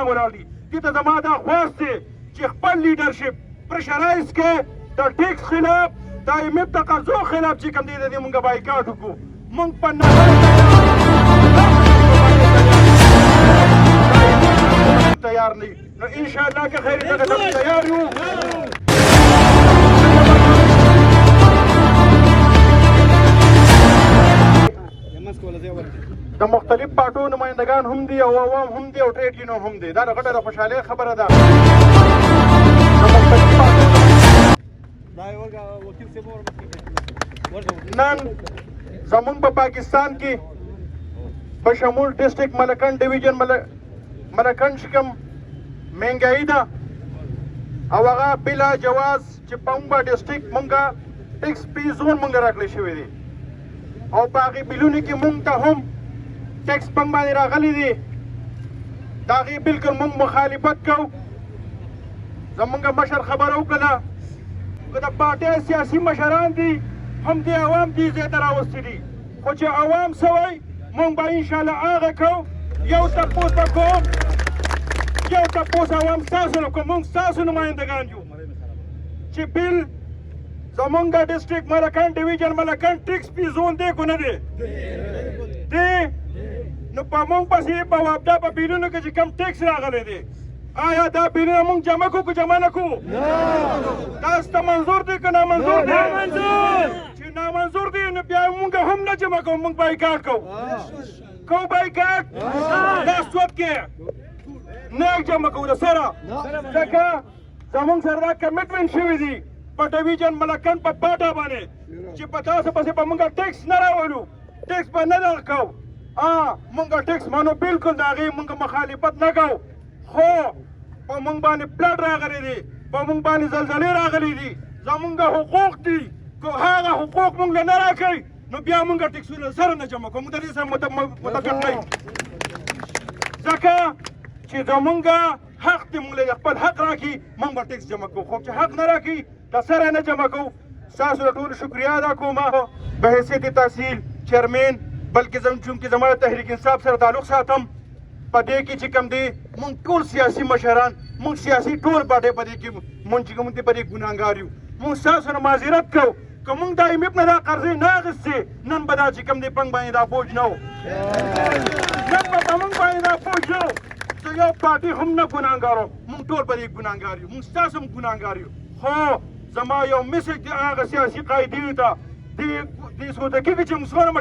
ولاړ دي. دې ته زما دا خواست دی چې خپل لیډرشپ پرشرایز کړي د ټیکس خلاف د IMF تقاضو خلاف چې کوم دی د دې مونږ بایکاټ وکړو. مونږ په تیار نه یو. نو انشاءالله که خیر دغه ته تیار یو. د مختلف پارټو نمایندګان هم دي او عوام هم دي او ټریډ یونین هم دي. دا د غټه د خوشحالۍ خبره ده. د مختلف پارټو نن زمونږ په پاکستان کې بشمول ډسټرکټ ملکنډ ډیویژن ملکنډ چې کوم مهنګایي ده او هغه بلا جواز چې پنبه ډسټرکټ مونږه ټیکس فری زون مونږ راکړی شوی دی او په هغې بلونو کې مونږ ته هم ټیکس پنګ باندې راغلی دی. د هغې بلکل مونږ مخالفت کوو. زمونږ مشر خبره وکړله که د پارټۍ سیاسي مشران دي هم دې عوام دې ځای ته راوستي دي خو چې عوام څه وایي مونږ به انشاءالله هغه کوو. یو تپوس به کوم یو تپوس عوام ستاسو نه کوم. مونږ ستاسو نمایندګان یو چې بل زمونږ ډسټرکټ ملکنډ ډیویژن ملکنډ ټیکس فری زون دی که نه دی؟ دی. نو په مونږ پسې په وابدا په بیلونو کې چې کم ټیکس راغلی دی آیا دا بیلونه مونږ جمع کړو که جمع نه کړو؟ تاسو ته منظور دی که نامنظور دی؟ چې نامنظور دی نو بیا مونږ هم نه جمع کوو. مونږ بایکاټ کوو. کوو بایکاټ لاس سود کې نه جمع کوو د سره ځکه زمونږ سره دا کمیټمنټ شوي دي په ډیویژن ملکنډ په باټه باندې چې په تاسو پسې به مونږ ټیکس نه راولو. ټیکس به نه دغه کوو. مونږ ټیکس مانو بلکل د هغې مونږ مخالفت نه کوو خو په مونږ باندې فلډ راغلی دی په مونږ باندې زلزلې راغلی دي. زمونږ حقوق دي که هغه حقوق مونږ له نه راکوي نو بیا مونږ ټیکسونه سره نه جمع کوو. مونږ د دې سره متفق نه یو ځکه چې زمونږ حق دی مونږ له خپل حق راکړي مونږ به ټیکس جمع کوو خو چې حق نه راکړي د سره نه جمع کوو. ستاسو د ټولو شکریه ادا کوم په حیثیت تحصیل چیرمین بلکې چونکې زما د تحریک انصاف سره تعلق ساتم په دې کې چې کوم دی مونږ ټول سیاسي مشران مونږ سیاسي ټول پارټۍ په دې کې مونږ چې کوم دی په دې ګناهګار یو. مونږ ستاسو نه معذرت کوو که مونږ د IMF نه دا قرضې نه اخیستې نن به دا چې کوم دی پنګ باندې دا بوج نه و. نن به په مونږ باندې دا بوج نه و. زه یو پارټۍ هم نه ګناهګار وم. مونږ ټول په دې ګناهګار یو. مونږ ستاسو هم ګناهګار یو. خو زما یو میسج دی هغه سیاسي قایدینو ته دې سوداګي کې چې موږ څومره